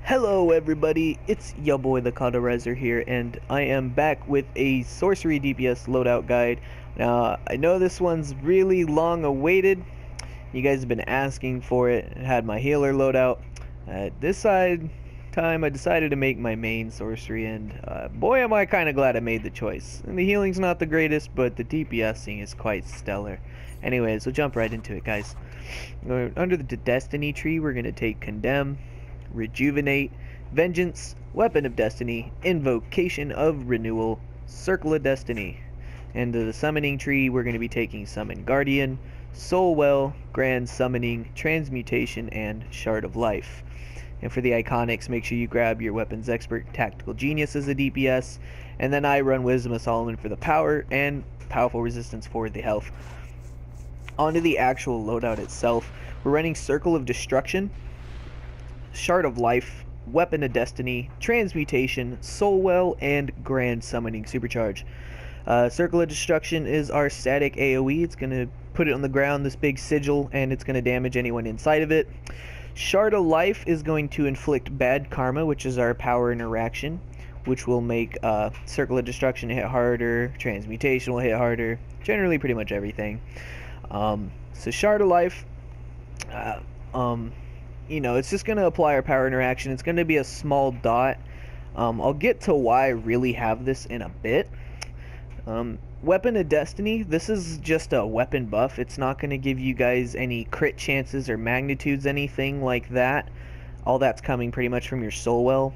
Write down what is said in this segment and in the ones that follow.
Hello everybody, it's your boy the Cauterizer here, and I am back with a Sorcery DPS loadout guide. Now, I know this one's really long awaited. You guys have been asking for it. I had my healer loadout. Time I decided to make my main Sorcery, and boy am I kind of glad I made the choice. And the healing's not the greatest, but the DPSing is quite stellar. Anyways, we'll jump right into it, guys. Under the Destiny tree, we're going to take Condemn, Rejuvenate, Vengeance, Weapon of Destiny, Invocation of Renewal, Circle of Destiny. And to the summoning tree, we're going to be taking Summon Guardian, Soulwell, Grand Summoning, Transmutation, and Shard of Life. And for the iconics, make sure you grab your Weapons Expert, Tactical Genius as a DPS, and then I run Wisdom of Solomon for the power and Powerful Resistance for the health. Onto the actual loadout itself, we're running Circle of Destruction, Shard of Life, Weapon of Destiny, Transmutation, Soulwell, and Grand Summoning Supercharge. Circle of Destruction is our static AoE. It's going to put it on the ground, this big sigil, and it's going to damage anyone inside of it. Shard of Life is going to inflict Bad Karma, which is our power interaction, which will make Circle of Destruction hit harder, Transmutation will hit harder, generally pretty much everything. So Shard of Life, it's just going to apply our power interaction. It's going to be a small dot. I'll get to why I really have this in a bit. Weapon of Destiny, this is just a weapon buff. It's not going to give you guys any crit chances or magnitudes, anything like that. All that's coming pretty much from your Soulwell.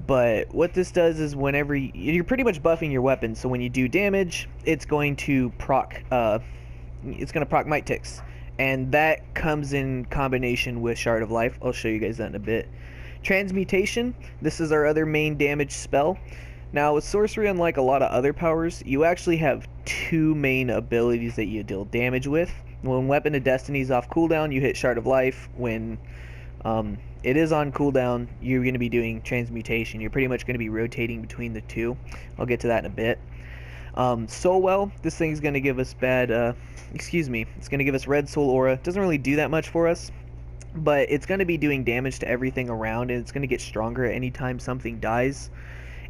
But what this does is whenever you're pretty much buffing your weapon, so when you do damage, it's going to proc Might Ticks. And that comes in combination with Shard of Life. I'll show you guys that in a bit. Transmutation, this is our other main damage spell. Now with Sorcery, unlike a lot of other powers, you actually have two main abilities that you deal damage with. When Weapon of Destiny is off cooldown, you hit Shard of Life. When it is on cooldown, you're going to be doing Transmutation. You're pretty much going to be rotating between the two. I'll get to that in a bit. Soulwell, this thing's going to give us it's going to give us Red Soul Aura. Doesn't really do that much for us, but it's going to be doing damage to everything around, and it's going to get stronger any time something dies.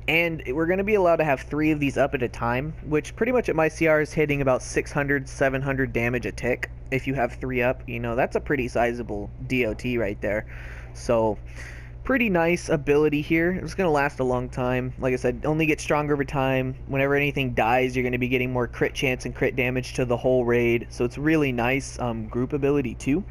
And we're going to be allowed to have 3 of these up at a time, which pretty much at my CR is hitting about 600, 700 damage a tick. If you have 3 up, that's a pretty sizable DOT right there. So, pretty nice ability here. It's going to last a long time. Like I said, only get stronger over time. Whenever anything dies, you're going to be getting more crit chance and crit damage to the whole raid. So it's really nice group ability too.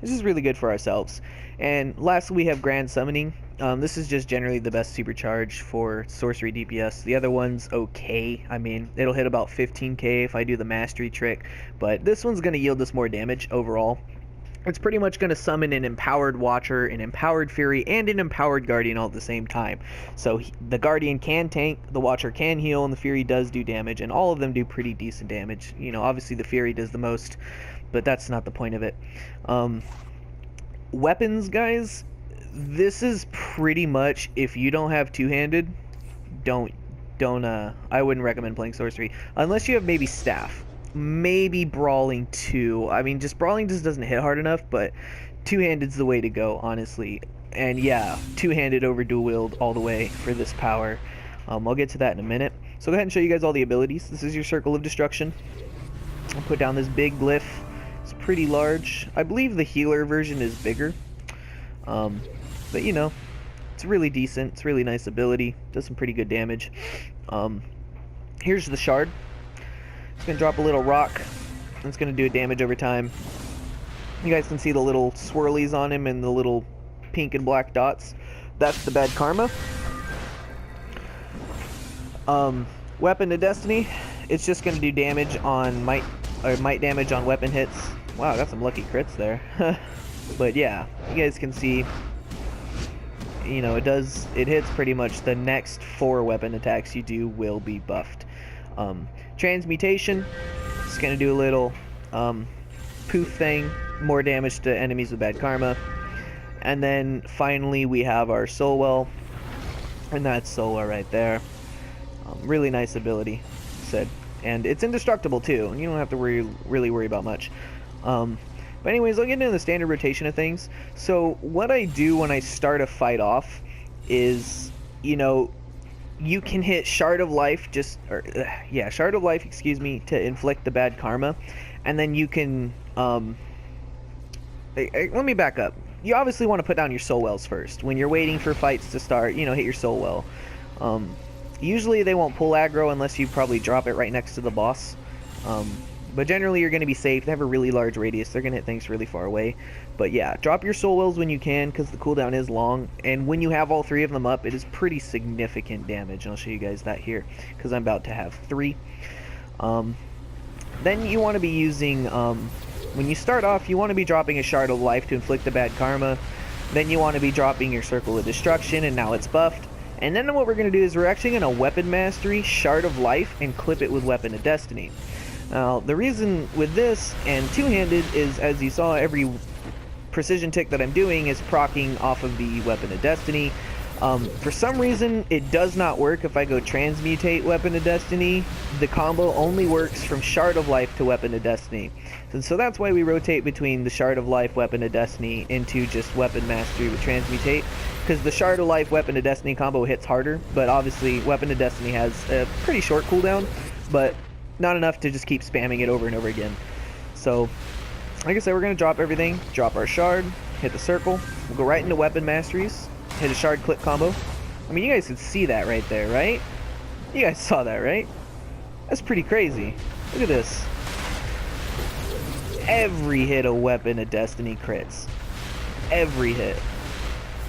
This is really good for ourselves. And lastly, we have Grand Summoning. This is just generally the best supercharge for Sorcery DPS. The other one's okay. I mean, it'll hit about 15k if I do the Mastery trick. But this one's going to yield us more damage overall. It's pretty much going to summon an Empowered Watcher, an Empowered Fury, and an Empowered Guardian all at the same time. So the Guardian can tank, the Watcher can heal, and the Fury does do damage, and all of them do pretty decent damage. Obviously the Fury does the most, but that's not the point of it. Weapons, guys, this is pretty much, if you don't have two-handed, I wouldn't recommend playing Sorcery, unless you have maybe Staff. Maybe Brawling 2. I mean, just Brawling just doesn't hit hard enough, but two-handed's the way to go, honestly. And yeah, two-handed over dual wield all the way for this power. I'll get to that in a minute. So go ahead and show you guys all the abilities. This is your Circle of Destruction. I'll put down this big glyph. It's pretty large. I believe the healer version is bigger. But it's really decent. It's a really nice ability. Does some pretty good damage. Here's the Shard. It's going to drop a little rock, and it's going to do damage over time. You guys can see the little swirlies on him and the little pink and black dots. That's the Bad Karma. Weapon of Destiny, it's just going to do damage on might damage on weapon hits. Wow, I got some lucky crits there. But yeah, you guys can see, it hits pretty much the next 4 weapon attacks you do will be buffed. Transmutation, it's going to do a little poof thing, more damage to enemies with Bad Karma. And then finally we have our Soulwell, and that's Soulwell right there. Really nice ability, said. And it's indestructible too, you don't have to really worry about much. But anyways, I'll get into the standard rotation of things. So what I do when I start a fight off is, you know, you can hit Shard of Life Shard of Life, excuse me, to inflict the bad karma, and then you can let me back up. You obviously want to put down your soul wells first when you're waiting for fights to start. You know, hit your soul well. Usually they won't pull aggro unless you probably drop it right next to the boss. But generally you're going to be safe. They have a really large radius. They're going to hit things really far away. But yeah, drop your soul wells when you can because the cooldown is long. And when you have all three of them up, it is pretty significant damage. And I'll show you guys that here because I'm about to have 3. Then you want to be using, when you start off, you want to be dropping a Shard of Life to inflict the bad karma. Then you want to be dropping your Circle of Destruction, and now it's buffed. And then what we're going to do is we're actually going to Weapon Mastery Shard of Life and clip it with Weapon of Destiny. Now, the reason with this and two-handed is, as you saw, every precision tick that I'm doing is proccing off of the Weapon of Destiny. For some reason, it does not work if I go Transmutate Weapon of Destiny. The combo only works from Shard of Life to Weapon of Destiny. And so that's why we rotate between the Shard of Life Weapon of Destiny into just Weapon Mastery with Transmutate. Because the Shard of Life Weapon of Destiny combo hits harder, but obviously Weapon of Destiny has a pretty short cooldown, but not enough to just keep spamming it over and over again. So, like I said, we're going to drop everything, drop our Shard, hit the circle, we'll go right into Weapon Masteries, hit a Shard clip combo. I mean, you guys can see that right there, right? You guys saw that, right? That's pretty crazy. Look at this. Every hit of Weapon of Destiny crits. Every hit.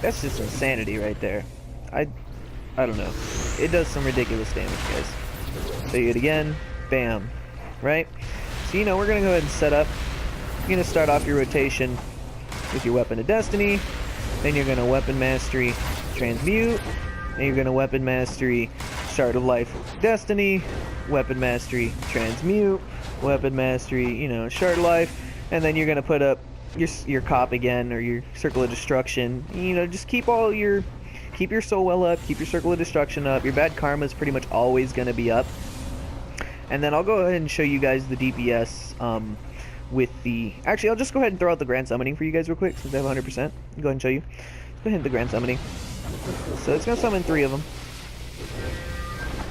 That's just insanity right there. I don't know. It does some ridiculous damage, guys. So you hit again, bam, right? So, you know, we're going to go ahead and set up. You're going to start off your rotation with your Weapon of Destiny. Then you're going to Weapon Mastery Transmute. Then you're going to Weapon Mastery Shard of Life Destiny. Weapon Mastery Transmute. Weapon Mastery, you know, Shard of Life. And then you're going to put up your cop again, or your Circle of Destruction. You know, just keep your soul well up, keep your Circle of Destruction up. Your bad karma is pretty much always going to be up. And then I'll go ahead and show you guys the DPS with the... Actually, I'll just go ahead and throw out the Grand Summoning for you guys real quick, since I have 100%. Go ahead and show you. Go ahead and hit the Grand Summoning. So it's going to summon 3 of them.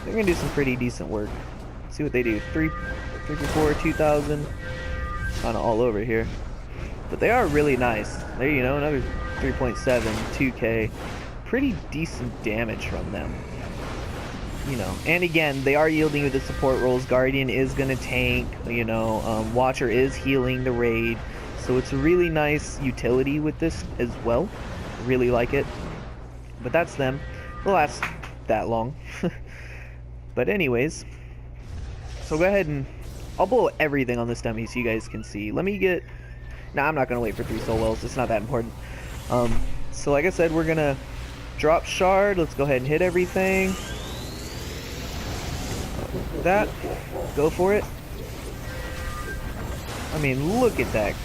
They're going to do some pretty decent work. Let's see what they do. 3 for 4, 2,000. Kind of all over here. But they are really nice. There, you know, another 3.7, 2k. Pretty decent damage from them. You know, and again, they are yielding with the support roles. Guardian is going to tank, you know, Watcher is healing the raid. So it's a really nice utility with this as well. Really like it. But that's them. It'll last that long. But anyways, so go ahead and I'll blow everything on this dummy so you guys can see. Let me get... Nah, I'm not going to wait for 3 soul wells. It's not that important. So like I said, we're going to drop Shard. Let's go ahead and hit everything. That. Go for it. I mean, look at that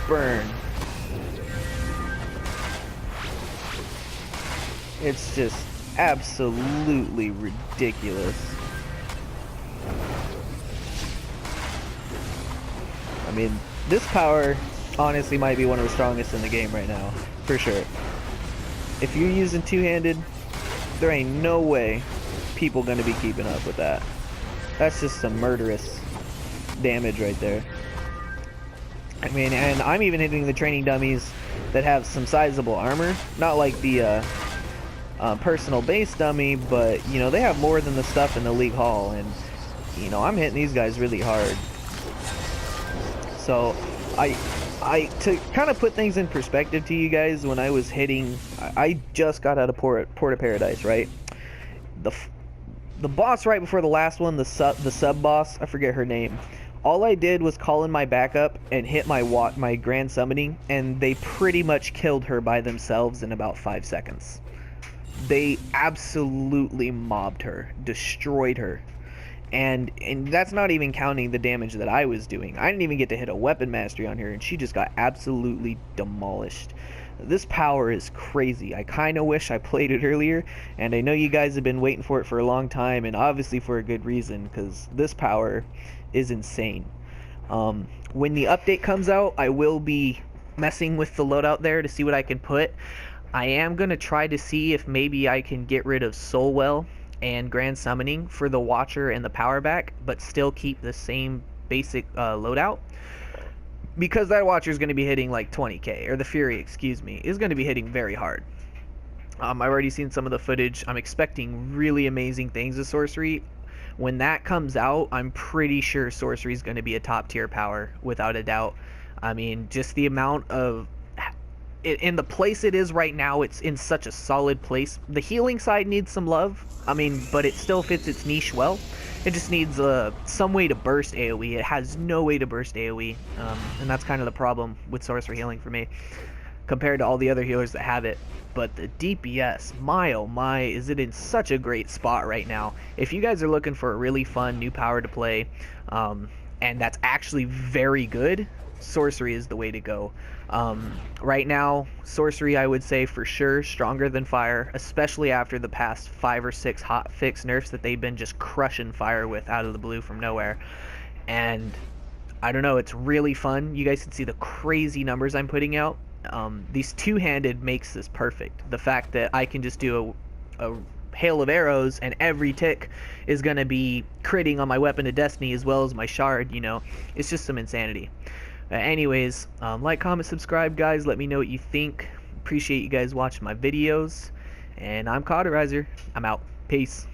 burn. It's just absolutely ridiculous. I mean, this power honestly might be one of the strongest in the game right now, for sure. If you're using two-handed, there ain't no way people gonna be keeping up with that. That's just some murderous damage right there. I mean, and I'm even hitting the training dummies that have some sizable armor. Not like the personal base dummy, but, you know, they have more than the stuff in the League Hall. And, you know, I'm hitting these guys really hard. So, to kind of put things in perspective to you guys, when I was hitting, I just got out of Port of Paradise, right? The boss right before the last one, the sub boss, I forget her name. All I did was call in my backup and hit my Grand Summoning, and they pretty much killed her by themselves in about 5 seconds. They absolutely mobbed her, destroyed her. And that's not even counting the damage that I was doing. I didn't even get to hit a Weapon Mastery on her, and she just got absolutely demolished. This power is crazy. I kind of wish I played it earlier, and I know you guys have been waiting for it for a long time, and obviously for a good reason, because this power is insane. When the update comes out, I will be messing with the loadout there to see what I can put. I am going to try to see if maybe I can get rid of Soulwell and Grand Summoning for the Watcher and the Power back, but still keep the same basic loadout. Because that Watcher is going to be hitting like 20k, or the Fury, excuse me, is going to be hitting very hard. I've already seen some of the footage. I'm expecting really amazing things with Sorcery. When that comes out, I'm pretty sure Sorcery is going to be a top tier power, without a doubt. I mean, just the amount of... in the place it is right now, it's in such a solid place. The healing side needs some love, I mean, but it still fits its niche well. It just needs some way to burst AoE. It has no way to burst AoE, and that's kind of the problem with Sorcery healing for me, compared to all the other healers that have it. But the DPS, my oh my, is it in such a great spot right now. If you guys are looking for a really fun new power to play, and that's actually very good, Sorcery is the way to go. Right now, Sorcery, I would say for sure stronger than Fire, especially after the past 5 or 6 hot fix nerfs that they've been just crushing Fire with out of the blue from nowhere. And I don't know, it's really fun. You guys can see the crazy numbers I'm putting out. These two-handed makes this perfect. The fact that I can just do a hail of arrows and every tick is going to be critting on my Weapon of Destiny as well as my Shard, you know, it's just some insanity. Anyways, like, comment, subscribe, guys. Let me know what you think. Appreciate you guys watching my videos. And I'm Cauterizer. I'm out. Peace.